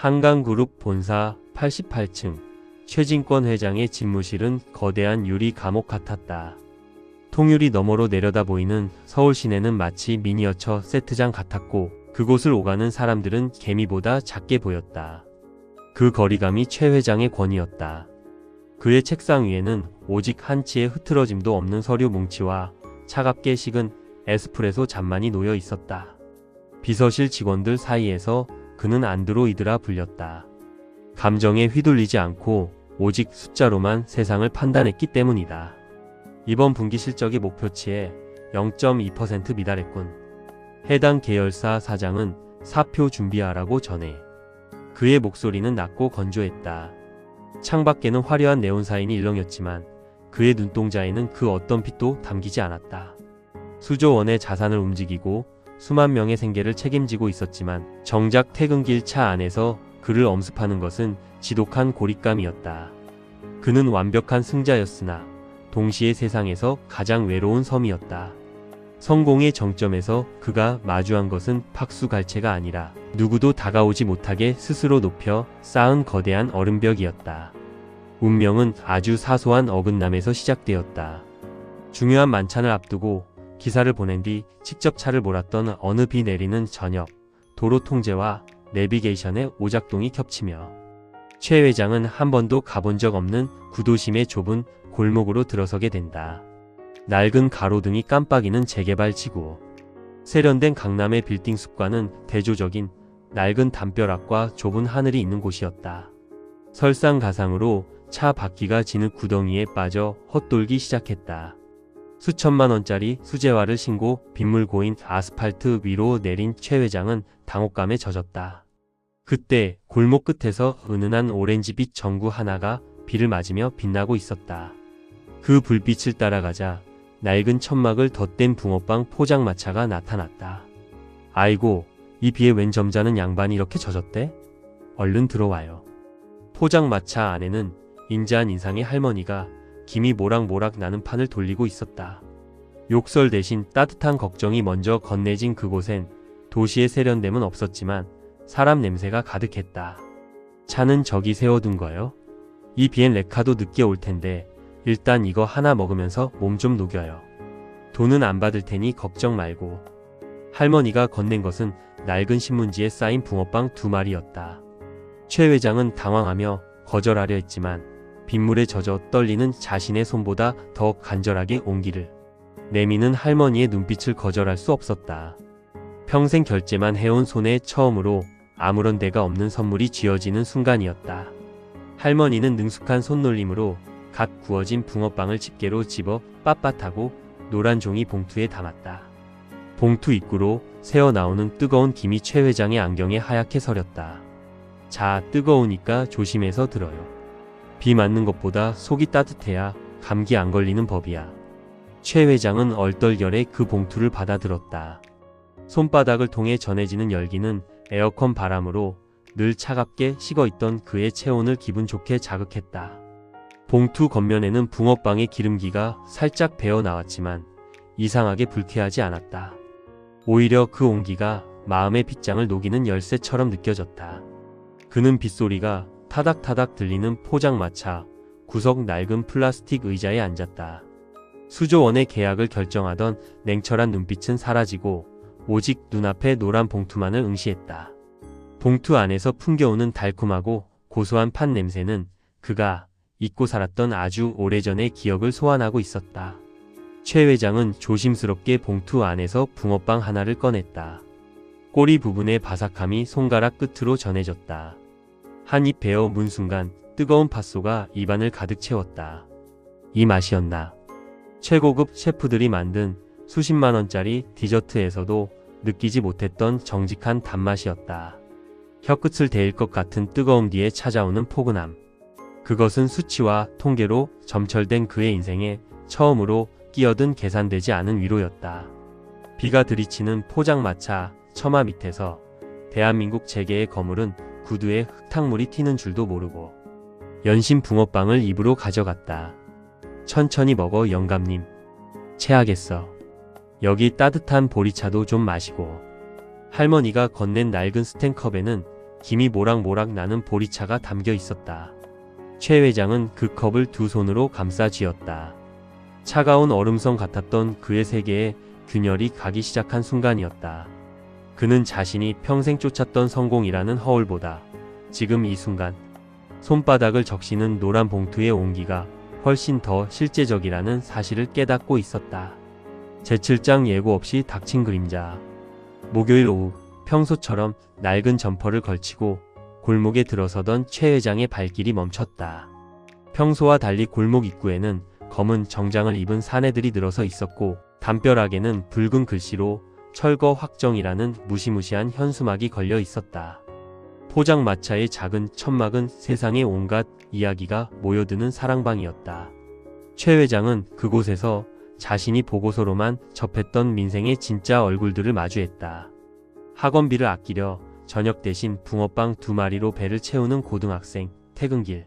한강그룹 본사 88층. 최진권 회장의 집무실은 거대한 유리 감옥 같았다. 통유리 너머로 내려다 보이는 서울 시내는 마치 미니어처 세트장 같았고 그곳을 오가는 사람들은 개미보다 작게 보였다. 그 거리감이 최 회장의 권위였다. 그의 책상 위에는 오직 한 치의 흐트러짐도 없는 서류 뭉치와 차갑게 식은 에스프레소 잔만이 놓여 있었다. 비서실 직원들 사이에서 그는 안드로이드라 불렸다. 감정에 휘둘리지 않고 오직 숫자로만 세상을 판단했기 때문이다. 이번 분기 실적이 목표치에 0.2% 미달했군. 해당 계열사 사장은 사표 준비하라고 전해. 그의 목소리는 낮고 건조했다. 창밖에는 화려한 네온사인이 일렁였지만 그의 눈동자에는 그 어떤 빛도 담기지 않았다. 수조 원의 자산을 움직이고 수만 명의 생계를 책임지고 있었지만 정작 퇴근길 차 안에서 그를 엄습하는 것은 지독한 고립감이었다. 그는 완벽한 승자였으나 동시에 세상에서 가장 외로운 섬이었다. 성공의 정점에서 그가 마주한 것은 팍수갈채가 아니라 누구도 다가오지 못하게 스스로 높여 쌓은 거대한 얼음벽이었다. 운명은 아주 사소한 어긋남에서 시작되었다. 중요한 만찬을 앞두고 기사를 보낸 뒤 직접 차를 몰았던 어느 비 내리는 저녁, 도로 통제와 내비게이션의 오작동이 겹치며 최 회장은 한 번도 가본 적 없는 구도심의 좁은 골목으로 들어서게 된다. 낡은 가로등이 깜빡이는 재개발 지구. 세련된 강남의 빌딩 숲과는 대조적인 낡은 담벼락과 좁은 하늘이 있는 곳이었다. 설상가상으로 차 바퀴가 진흙 구덩이에 빠져 헛돌기 시작했다. 수천만 원짜리 수제화를 신고 빗물 고인 아스팔트 위로 내린 최 회장은 당혹감에 젖었다. 그때 골목 끝에서 은은한 오렌지빛 전구 하나가 비를 맞으며 빛나고 있었다. 그 불빛을 따라가자 낡은 천막을 덧댄 붕어빵 포장마차가 나타났다. 아이고, 이 비에 웬 점잖은 양반이 이렇게 젖었대? 얼른 들어와요. 포장마차 안에는 인자한 인상의 할머니가 김이 모락모락 나는 판을 돌리고 있었다. 욕설 대신 따뜻한 걱정이 먼저 건네진 그곳엔 도시의 세련됨은 없었지만 사람 냄새가 가득했다. 차는 저기 세워둔 거요? 이 비엔 레카도 늦게 올 텐데 일단 이거 하나 먹으면서 몸 좀 녹여요. 돈은 안 받을 테니 걱정 말고. 할머니가 건넨 것은 낡은 신문지에 쌓인 붕어빵 2마리였다. 최 회장은 당황하며 거절하려 했지만 빗물에 젖어 떨리는 자신의 손보다 더 간절하게 온기를 내미는 할머니의 눈빛을 거절할 수 없었다. 평생 결제만 해온 손에 처음으로 아무런 데가 없는 선물이 쥐어지는 순간이었다. 할머니는 능숙한 손놀림으로 갓 구워진 붕어빵을 집게로 집어 빳빳하고 노란 종이 봉투에 담았다. 봉투 입구로 새어나오는 뜨거운 김이 최 회장의 안경에 하얗게 서렸다. 자, 뜨거우니까 조심해서 들어요. 비 맞는 것보다 속이 따뜻해야 감기 안 걸리는 법이야. 최 회장은 얼떨결에 그 봉투를 받아들었다. 손바닥을 통해 전해지는 열기는 에어컨 바람으로 늘 차갑게 식어있던 그의 체온을 기분 좋게 자극했다. 봉투 겉면에는 붕어빵의 기름기가 살짝 배어 나왔지만 이상하게 불쾌하지 않았다. 오히려 그 온기가 마음의 빗장을 녹이는 열쇠처럼 느껴졌다. 그는 빗소리가 타닥타닥 들리는 포장마차 구석 낡은 플라스틱 의자에 앉았다. 수조 원의 계약을 결정하던 냉철한 눈빛은 사라지고 오직 눈앞에 노란 봉투만을 응시했다. 봉투 안에서 풍겨오는 달콤하고 고소한 팥 냄새는 그가 잊고 살았던 아주 오래전의 기억을 소환하고 있었다. 최 회장은 조심스럽게 봉투 안에서 붕어빵 하나를 꺼냈다. 꼬리 부분의 바삭함이 손가락 끝으로 전해졌다. 한 입 베어 문 순간 뜨거운 팥소가 입안을 가득 채웠다. 이 맛이었나? 최고급 셰프들이 만든 수십만 원짜리 디저트에서도 느끼지 못했던 정직한 단맛이었다. 혀끝을 데일 것 같은 뜨거움 뒤에 찾아오는 포근함. 그것은 수치와 통계로 점철된 그의 인생에 처음으로 끼어든 계산되지 않은 위로였다. 비가 들이치는 포장마차 처마 밑에서 대한민국 재계의 거물은 구두에 흙탕물이 튀는 줄도 모르고 연신 붕어빵을 입으로 가져갔다. 천천히 먹어 영감님. 체하겠어. 여기 따뜻한 보리차도 좀 마시고. 할머니가 건넨 낡은 스텐컵에는 김이 모락모락 나는 보리차가 담겨 있었다. 최 회장은 그 컵을 두 손으로 감싸 쥐었다. 차가운 얼음성 같았던 그의 세계에 균열이 가기 시작한 순간이었다. 그는 자신이 평생 쫓았던 성공이라는 허울보다 지금 이 순간 손바닥을 적시는 노란 봉투의 온기가 훨씬 더 실제적이라는 사실을 깨닫고 있었다. 제7장 예고 없이 닥친 그림자. 목요일 오후 평소처럼 낡은 점퍼를 걸치고 골목에 들어서던 최 회장의 발길이 멈췄다. 평소와 달리 골목 입구에는 검은 정장을 입은 사내들이 늘어서 있었고 담벼락에는 붉은 글씨로 철거 확정이라는 무시무시한 현수막이 걸려 있었다. 포장마차의 작은 천막은 세상의 온갖 이야기가 모여드는 사랑방이었다. 최 회장은 그곳에서 자신이 보고서로만 접했던 민생의 진짜 얼굴들을 마주했다. 학원비를 아끼려 저녁 대신 붕어빵 2마리로 배를 채우는 고등학생, 퇴근길.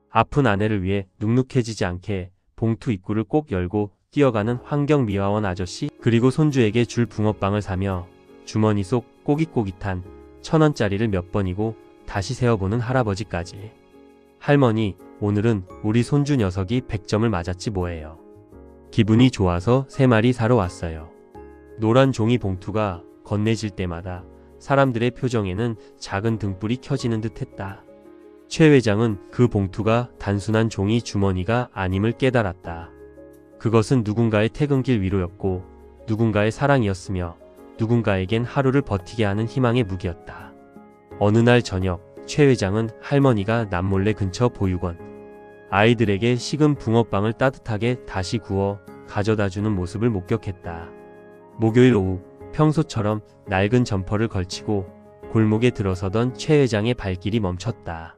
아픈 아내를 위해 눅눅해지지 않게 봉투 입구를 꼭 열고 뛰어가는 환경미화원 아저씨, 그리고 손주에게 줄 붕어빵을 사며 주머니 속 꼬깃꼬깃한 1,000원짜리를 몇 번이고 다시 세어보는 할아버지까지. 할머니, 오늘은 우리 손주 녀석이 100점을 맞았지 뭐예요. 기분이 좋아서 3마리 사러 왔어요. 노란 종이 봉투가 건네질 때마다 사람들의 표정에는 작은 등불이 켜지는 듯 했다. 최 회장은 그 봉투가 단순한 종이 주머니가 아님을 깨달았다. 그것은 누군가의 퇴근길 위로였고 누군가의 사랑이었으며 누군가에겐 하루를 버티게 하는 희망의 무기였다. 어느 날 저녁, 최 회장은 할머니가 남몰래 근처 보육원 아이들에게 식은 붕어빵을 따뜻하게 다시 구워 가져다주는 모습을 목격했다. 목요일 오후 평소처럼 낡은 점퍼를 걸치고 골목에 들어서던 최 회장의 발길이 멈췄다.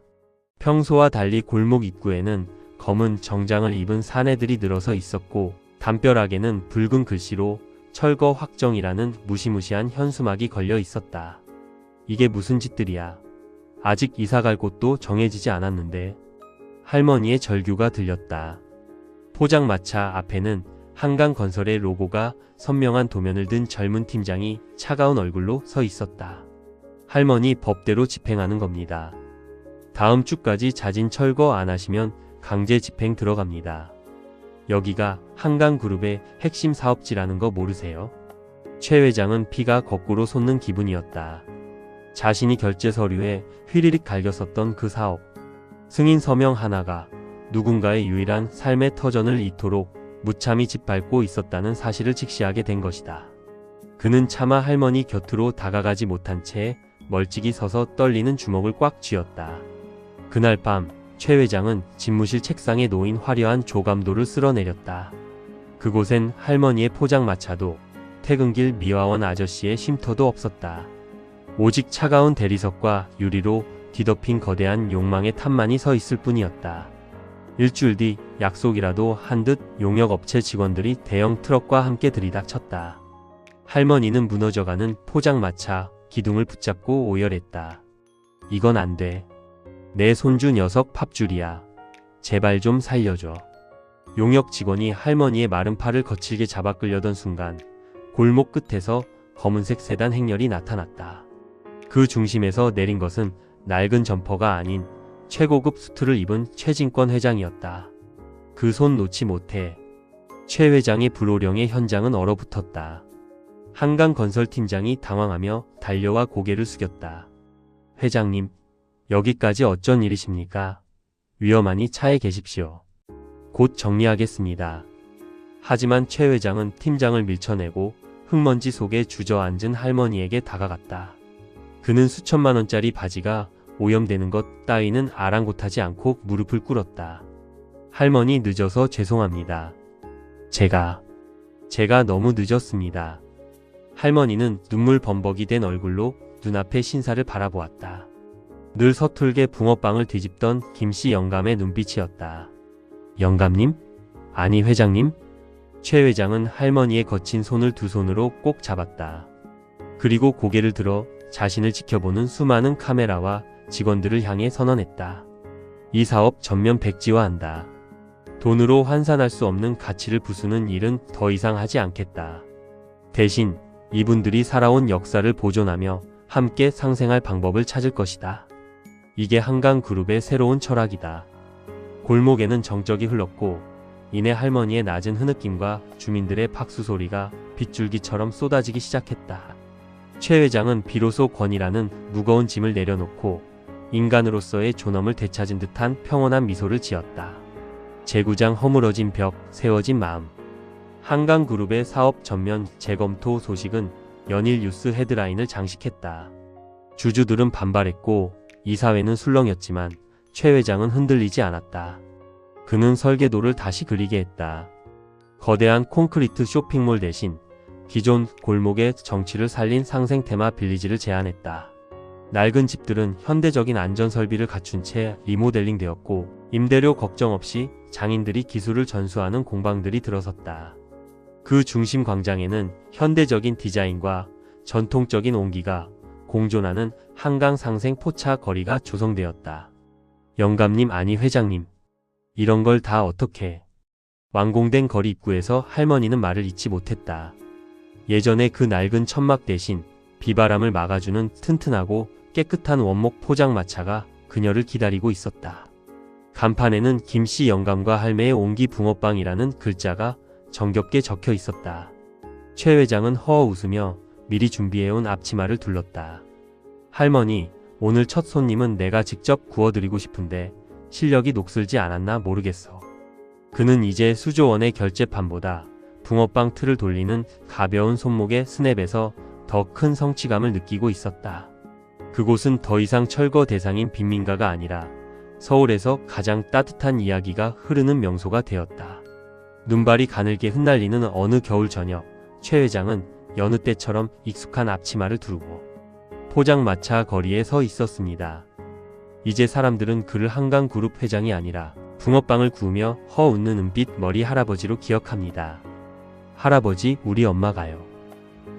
평소와 달리 골목 입구에는 검은 정장을 입은 사내들이 늘어서 있었고 담벼락에는 붉은 글씨로 철거 확정이라는 무시무시한 현수막이 걸려 있었다. 이게 무슨 짓들이야. 아직 이사갈 곳도 정해지지 않았는데. 할머니의 절규가 들렸다. 포장마차 앞에는 한강건설의 로고가 선명한 도면을 든 젊은 팀장이 차가운 얼굴로 서 있었다. 할머니, 법대로 집행하는 겁니다. 다음 주까지 자진 철거 안 하시면 강제 집행 들어갑니다. 여기가 한강그룹의 핵심 사업지라는 거 모르세요? 최 회장은 피가 거꾸로 솟는 기분이었다. 자신이 결제 서류에 휘리릭 갈겨 썼던 그 사업. 승인 서명 하나가 누군가의 유일한 삶의 터전을 이토록 무참히 짓밟고 있었다는 사실을 직시하게 된 것이다. 그는 차마 할머니 곁으로 다가가지 못한 채 멀찍이 서서 떨리는 주먹을 꽉 쥐었다. 그날 밤 최 회장은 집무실 책상에 놓인 화려한 조감도를 쓸어내렸다. 그곳엔 할머니의 포장마차도 퇴근길 미화원 아저씨의 쉼터도 없었다. 오직 차가운 대리석과 유리로 뒤덮인 거대한 욕망의 탑만이 서 있을 뿐이었다. 일주일 뒤 약속이라도 한 듯 용역업체 직원들이 대형 트럭과 함께 들이닥쳤다. 할머니는 무너져가는 포장마차 기둥을 붙잡고 오열했다. 이건 안 돼. 내 손주 녀석 팝줄이야. 제발 좀 살려줘. 용역 직원이 할머니의 마른 팔을 거칠게 잡아 끌려던 순간 골목 끝에서 검은색 세단 행렬이 나타났다. 그 중심에서 내린 것은 낡은 점퍼가 아닌 최고급 수트를 입은 최진권 회장이었다. 그 손 놓지 못해. 최 회장의 불호령에 현장은 얼어붙었다. 한강건설팀장이 당황하며 달려와 고개를 숙였다. 회장님, 여기까지 어쩐 일이십니까? 위험하니 차에 계십시오. 곧 정리하겠습니다. 하지만 최 회장은 팀장을 밀쳐내고 흙먼지 속에 주저앉은 할머니에게 다가갔다. 그는 수천만 원짜리 바지가 오염되는 것 따위는 아랑곳하지 않고 무릎을 꿇었다. 할머니, 늦어서 죄송합니다. 제가 너무 늦었습니다. 할머니는 눈물 범벅이 된 얼굴로 눈앞의 신사를 바라보았다. 늘 서툴게 붕어빵을 뒤집던 김씨 영감의 눈빛이었다. 영감님? 아니 회장님? 최 회장은 할머니의 거친 손을 두 손으로 꼭 잡았다. 그리고 고개를 들어 자신을 지켜보는 수많은 카메라와 직원들을 향해 선언했다. 이 사업 전면 백지화한다. 돈으로 환산할 수 없는 가치를 부수는 일은 더 이상 하지 않겠다. 대신 이분들이 살아온 역사를 보존하며 함께 상생할 방법을 찾을 것이다. 이게 한강그룹의 새로운 철학이다. 골목에는 정적이 흘렀고 이내 할머니의 낮은 흐느낌과 주민들의 박수 소리가 빗줄기처럼 쏟아지기 시작했다. 최 회장은 비로소 권이라는 무거운 짐을 내려놓고 인간으로서의 존엄을 되찾은 듯한 평온한 미소를 지었다. 재구장 허물어진 벽, 세워진 마음. 한강그룹의 사업 전면 재검토 소식은 연일 뉴스 헤드라인을 장식했다. 주주들은 반발했고 이사회는 술렁였지만 최 회장은 흔들리지 않았다. 그는 설계도를 다시 그리게 했다. 거대한 콘크리트 쇼핑몰 대신 기존 골목의 정취를 살린 상생 테마 빌리지를 제안했다. 낡은 집들은 현대적인 안전설비를 갖춘 채 리모델링 되었고 임대료 걱정 없이 장인들이 기술을 전수하는 공방들이 들어섰다. 그 중심 광장에는 현대적인 디자인과 전통적인 온기가 공존하는 한강 상생 포차 거리가 조성되었다. 영감님 아니 회장님. 이런 걸 다 어떻게. 완공된 거리 입구에서 할머니는 말을 잇지 못했다. 예전에 그 낡은 천막 대신 비바람을 막아주는 튼튼하고 깨끗한 원목 포장마차가 그녀를 기다리고 있었다. 간판에는 김씨 영감과 할매의 옹기 붕어빵이라는 글자가 정겹게 적혀 있었다. 최 회장은 허어 웃으며 미리 준비해온 앞치마를 둘렀다. 할머니, 오늘 첫 손님은 내가 직접 구워드리고 싶은데 실력이 녹슬지 않았나 모르겠어. 그는 이제 수조원의 결제판보다 붕어빵 틀을 돌리는 가벼운 손목의 스냅에서 더 큰 성취감을 느끼고 있었다. 그곳은 더 이상 철거 대상인 빈민가가 아니라 서울에서 가장 따뜻한 이야기가 흐르는 명소가 되었다. 눈발이 가늘게 흩날리는 어느 겨울 저녁, 최 회장은 여느 때처럼 익숙한 앞치마를 두르고 포장마차 거리에 서 있었습니다. 이제 사람들은 그를 한강그룹 회장이 아니라 붕어빵을 구우며 허웃는 은빛 머리 할아버지로 기억합니다. 할아버지, 우리 엄마가요.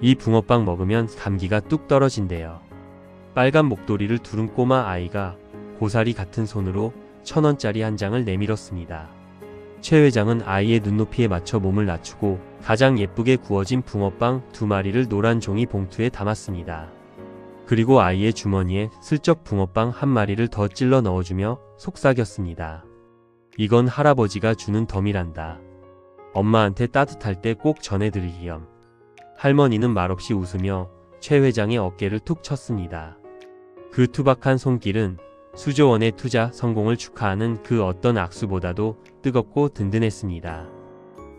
이 붕어빵 먹으면 감기가 뚝 떨어진대요. 빨간 목도리를 두른 꼬마 아이가 고사리 같은 손으로 1,000원짜리 한 장을 내밀었습니다. 최 회장은 아이의 눈높이에 맞춰 몸을 낮추고 가장 예쁘게 구워진 붕어빵 2마리를 노란 종이 봉투에 담았습니다. 그리고 아이의 주머니에 슬쩍 붕어빵 1마리를 더 찔러 넣어주며 속삭였습니다. 이건 할아버지가 주는 덤이란다. 엄마한테 따뜻할 때 꼭 전해드리렴. 할머니는 말없이 웃으며 최 회장의 어깨를 툭 쳤습니다. 그 투박한 손길은 수조원의 투자 성공을 축하하는 그 어떤 악수보다도 뜨겁고 든든했습니다.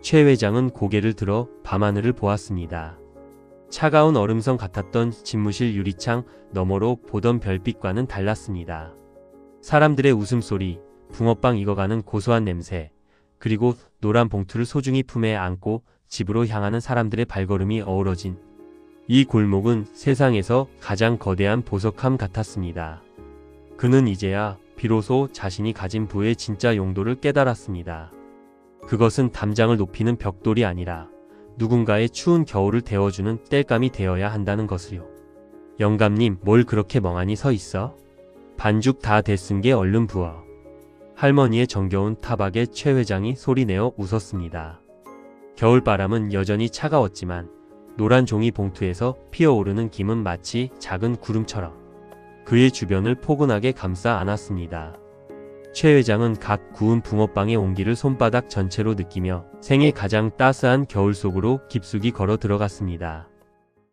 최 회장은 고개를 들어 밤하늘을 보았습니다. 차가운 얼음성 같았던 집무실 유리창 너머로 보던 별빛과는 달랐습니다. 사람들의 웃음소리, 붕어빵 익어가는 고소한 냄새, 그리고 노란 봉투를 소중히 품에 안고 집으로 향하는 사람들의 발걸음이 어우러진 이 골목은 세상에서 가장 거대한 보석함 같았습니다. 그는 이제야 비로소 자신이 가진 부의 진짜 용도를 깨달았습니다. 그것은 담장을 높이는 벽돌이 아니라 누군가의 추운 겨울을 데워주는 땔감이 되어야 한다는 것을요. 영감님, 뭘 그렇게 멍하니 서 있어? 반죽 다 됐은 게 얼른 부어. 할머니의 정겨운 타박에 최 회장이 소리내어 웃었습니다. 겨울바람은 여전히 차가웠지만 노란 종이 봉투에서 피어오르는 김은 마치 작은 구름처럼 그의 주변을 포근하게 감싸 안았습니다. 최 회장은 갓 구운 붕어빵의 온기를 손바닥 전체로 느끼며 생애 가장 따스한 겨울 속으로 깊숙이 걸어 들어갔습니다.